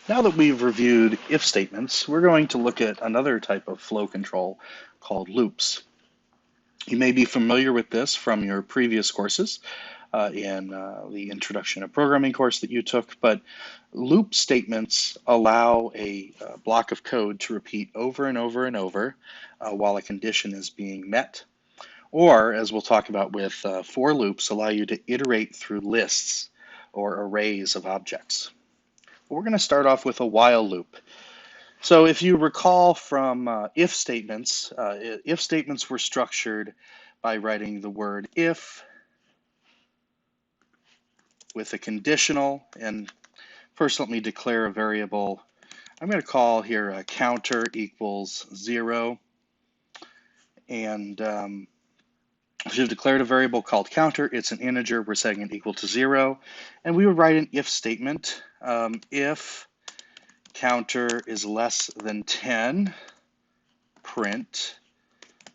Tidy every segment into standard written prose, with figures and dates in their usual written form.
Now that we've reviewed if statements, we're going to look at another type of flow control called loops. You may be familiar with this from your previous courses in the Introduction to Programming course that you took, but loop statements allow a block of code to repeat over and over and over while a condition is being met. Or, as we'll talk about with for loops, allow you to iterate through lists or arrays of objects. We're going to start off with a while loop. So if you recall from if statements were structured by writing the word if with a conditional, and first let me declare a variable. I'm going to call here a counter equals 0, and if you've declared a variable called counter, it's an integer, we're setting it equal to 0, and we would write an if statement. If counter is less than 10, print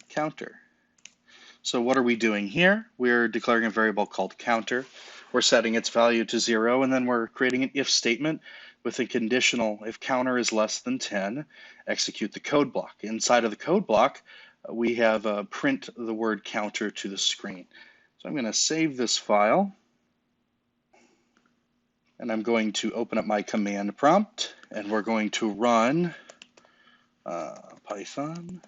counter. So what are we doing here? We're declaring a variable called counter. We're setting its value to 0, and then we're creating an if statement with a conditional. If counter is less than 10, execute the code block. Inside of the code block, we have print the word counter to the screen. So I'm going to save this file, and I'm going to open up my command prompt, and we're going to run Python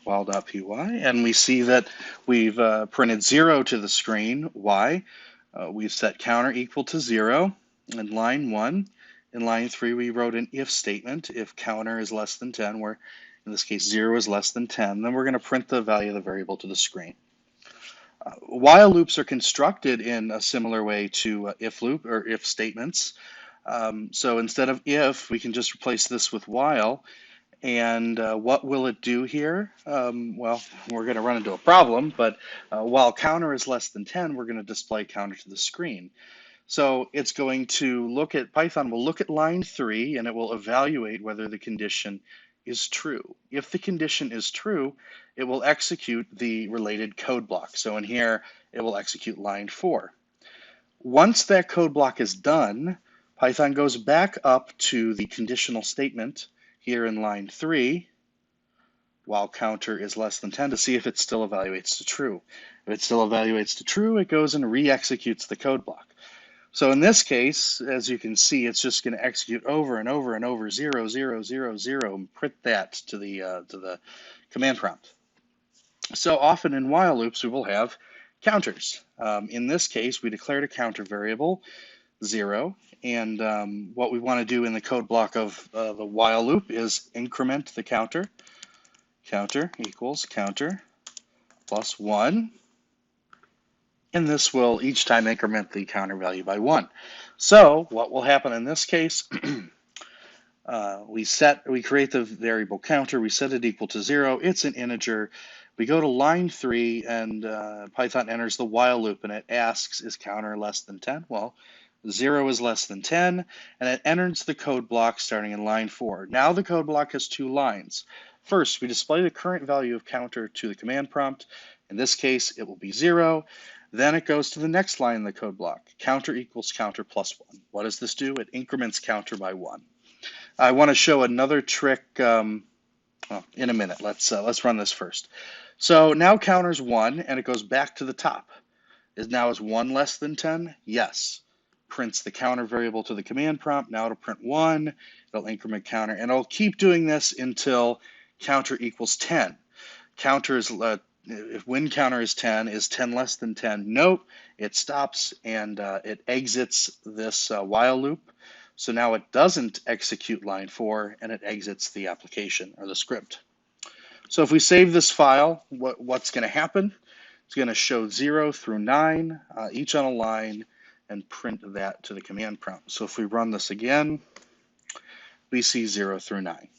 while.py, and we see that we've printed 0 to the screen. Why? We've set counter equal to 0 in line 1. In line 3, we wrote an if statement. If counter is less than 10, where in this case 0 is less than 10, then we're going to print the value of the variable to the screen. While loops are constructed in a similar way to if loop or if statements. So instead of if, we can just replace this with while. And what will it do here? Well, we're going to run into a problem, but while counter is less than 10, we're going to display counter to the screen. So it's going to look at, Python will look at line 3, and it will evaluate whether the condition is true. If the condition is true, it will execute the related code block. So in here, it will execute line 4. Once that code block is done, Python goes back up to the conditional statement here in line 3, while counter is less than 10, to see if it still evaluates to true. If it still evaluates to true, it goes and re-executes the code block. So in this case, as you can see, it's just going to execute over and over and over 0, 0, 0, 0, and print that to the command prompt. So often in while loops, we will have counters. In this case, we declared a counter variable, 0, and what we want to do in the code block of the while loop is increment the counter. Counter equals counter plus 1. And this will each time increment the counter value by 1. So what will happen in this case, we create the variable counter, we set it equal to 0, it's an integer. We go to line 3, and Python enters the while loop, and it asks, is counter less than 10? Well, 0 is less than 10, and it enters the code block starting in line 4. Now the code block has 2 lines. First, we display the current value of counter to the command prompt. In this case, it will be 0. Then it goes to the next line in the code block. Counter equals counter plus 1. What does this do? It increments counter by 1. I want to show another trick in a minute. Let's run this first. So now counter's 1, and it goes back to the top. Is 1 less than 10? Yes. Prints the counter variable to the command prompt. Now it'll print 1. It'll increment counter, and it'll keep doing this until counter equals 10. Counter is when counter is 10 less than 10? Nope. It stops and it exits this while loop. So now it doesn't execute line 4, and it exits the application or the script. So if we save this file, what's going to happen? It's going to show 0 through 9, each on a line, and print that to the command prompt. So if we run this again, we see 0 through 9.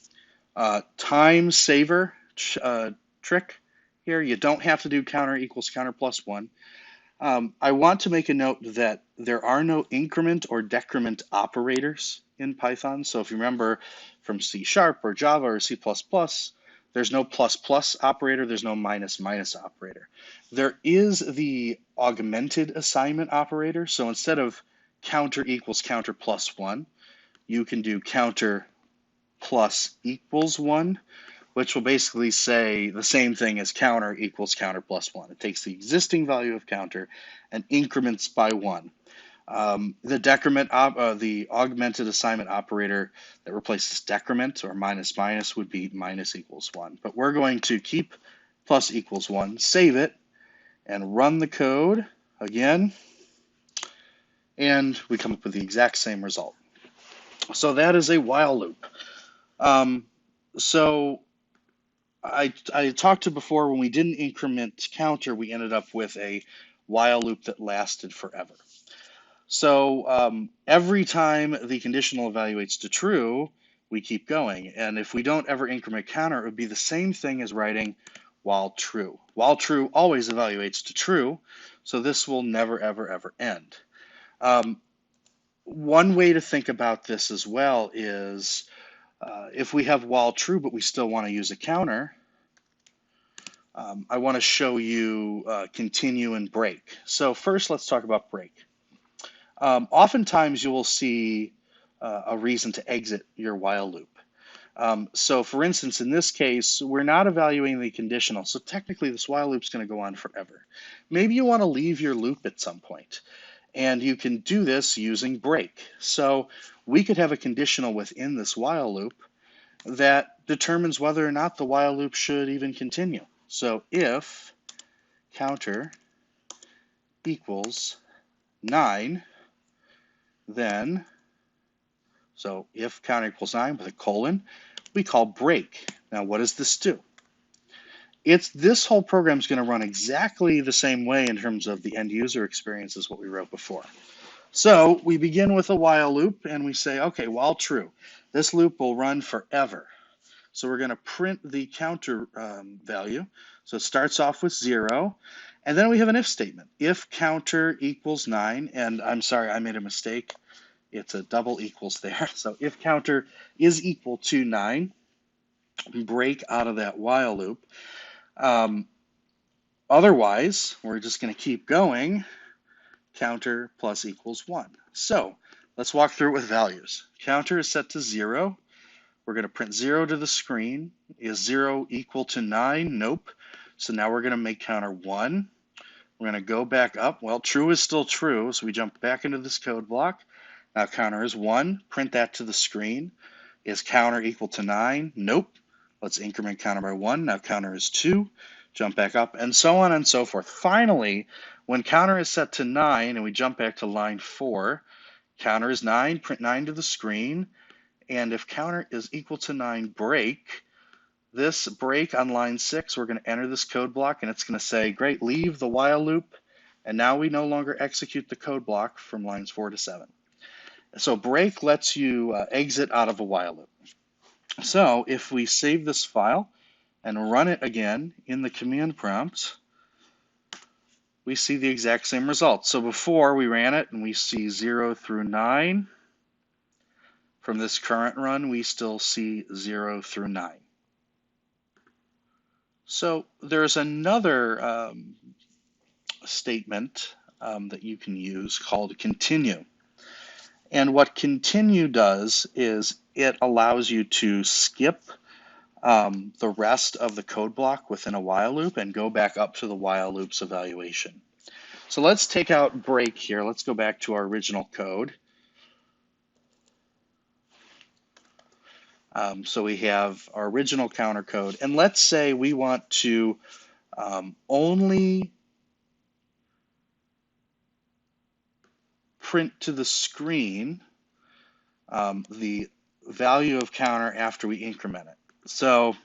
Time saver trick here. You don't have to do counter equals counter plus 1. I want to make a note that there are no increment or decrement operators in Python. So if you remember from C# or Java or C++, there's no plus plus operator, there's no minus minus operator. There is the augmented assignment operator. So instead of counter equals counter plus 1, you can do counter plus equals 1, which will basically say the same thing as counter equals counter plus 1. It takes the existing value of counter and increments by 1. The augmented assignment operator that replaces decrement or minus minus would be minus equals 1. But we're going to keep plus equals 1, save it, and run the code again, and we come up with the exact same result. So that is a while loop. So I talked to before, when we didn't increment counter, we ended up with a while loop that lasted forever. So every time the conditional evaluates to true, we keep going. And if we don't ever increment counter, it would be the same thing as writing while true. While true always evaluates to true, so this will never, ever, ever end. One way to think about this as well is if we have while true, but we still want to use a counter, I want to show you continue and break. So first, let's talk about break. Oftentimes, you will see a reason to exit your while loop. So for instance, in this case, we're not evaluating the conditional, so technically this while loop is going to go on forever. Maybe you want to leave your loop at some point, and you can do this using break. So we could have a conditional within this while loop that determines whether or not the while loop should even continue. So if counter equals 9, then, so if counter equals 9 with a colon, we call break. Now what does this do? This whole program is going to run exactly the same way in terms of the end user experience as what we wrote before. So we begin with a while loop and we say, okay, while true, this loop will run forever. So we're going to print the counter value. So it starts off with 0, and then we have an if statement. If counter equals 9, and I'm sorry, I made a mistake. It's a double equals there. So if counter is equal to 9, break out of that while loop. Otherwise, we're just going to keep going. Counter plus equals 1. So let's walk through it with values. Counter is set to 0. We're going to print 0 to the screen. Is 0 equal to 9? Nope. So now we're going to make counter 1. We're going to go back up. Well, true is still true, so we jump back into this code block. Now counter is 1. Print that to the screen. Is counter equal to 9? Nope. Let's increment counter by 1. Now counter is 2. Jump back up, and so on and so forth. Finally, when counter is set to 9, and we jump back to line 4, counter is 9. Print 9 to the screen. And if counter is equal to 9, break. This break on line 6, we're going to enter this code block, and it's going to say, great, leave the while loop, and now we no longer execute the code block from lines 4 to 7. So break lets you exit out of a while loop. So if we save this file and run it again in the command prompt, we see the exact same result. So before we ran it and we see 0 through 9. From this current run, we still see 0 through 9. So there's another statement that you can use called continue. And what continue does is it allows you to skip the rest of the code block within a while loop and go back up to the while loop's evaluation. So let's take out break here. Let's go back to our original code. So we have our original counter code, and let's say we want to only print to the screen the value of counter after we increment it. So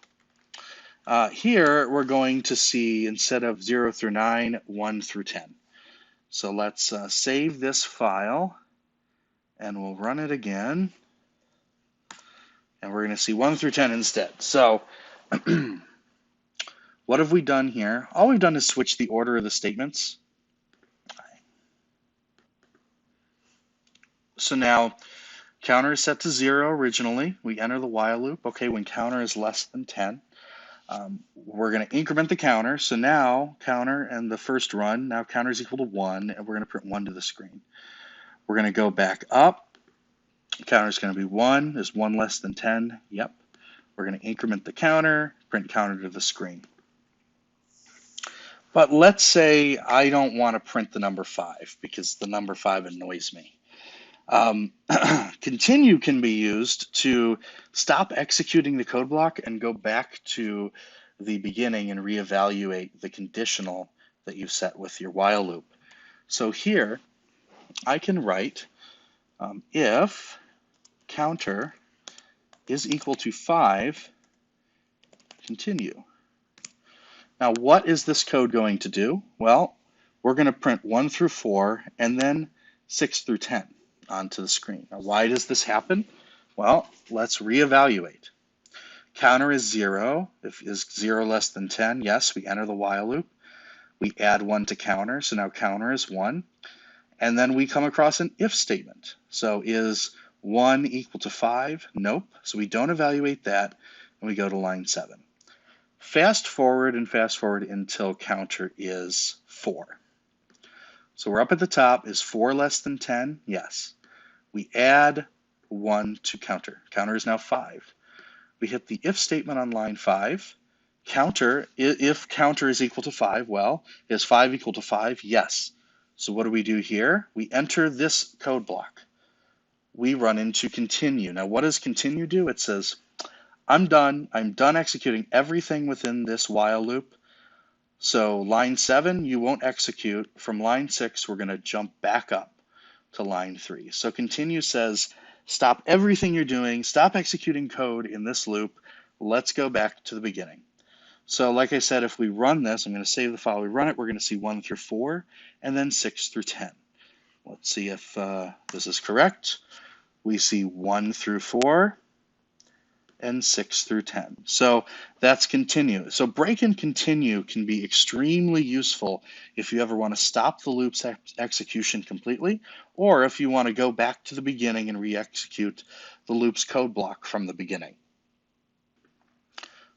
here we're going to see, instead of 0 through 9, 1 through 10. So let's save this file, and we'll run it again. And we're going to see 1 through 10 instead. So what have we done here? All we've done is switch the order of the statements. So now counter is set to 0 originally. We enter the while loop. Okay, when counter is less than 10, we're going to increment the counter. So now counter and the first run, now counter is equal to 1, and we're going to print 1 to the screen. We're going to go back up Counter is going to be 1. Is 1 less than 10? Yep. We're going to increment the counter, print counter to the screen. But let's say I don't want to print the number 5 because the number 5 annoys me. Continue can be used to stop executing the code block and go back to the beginning and reevaluate the conditional that you set with your while loop. So here I can write if counter is equal to 5, continue. Now, what is this code going to do? Well, we're going to print 1 through 4 and then 6 through 10 onto the screen. Now, why does this happen? Well, let's reevaluate. Counter is 0. If is 0 less than 10, yes, we enter the while loop. We add 1 to counter, so now counter is 1. And then we come across an if statement. So is 1 equal to 5? Nope. So we don't evaluate that, and we go to line 7. Fast forward until counter is 4. So we're up at the top. Is 4 less than 10? Yes. We add 1 to counter. Counter is now 5. We hit the if statement on line 5. Counter, if counter is equal to 5, well, is 5 equal to 5? Yes. So what do we do here? We enter this code block. We run into continue. Now what does continue do? It says, I'm done executing everything within this while loop. So line 7, you won't execute. From line 6, we're going to jump back up to line 3. So continue says, stop everything you're doing, stop executing code in this loop. Let's go back to the beginning. So like I said, if we run this, I'm going to save the file. We run it, we're going to see 1 through 4, and then 6 through 10. Let's see if this is correct. We see 1 through 4 and 6 through 10. So that's continue. So break and continue can be extremely useful if you ever want to stop the loop's execution completely, or if you want to go back to the beginning and re-execute the loop's code block from the beginning.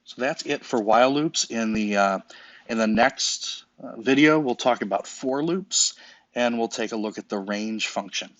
So that's it for while loops. In the next video, we'll talk about for loops, and we'll take a look at the range function.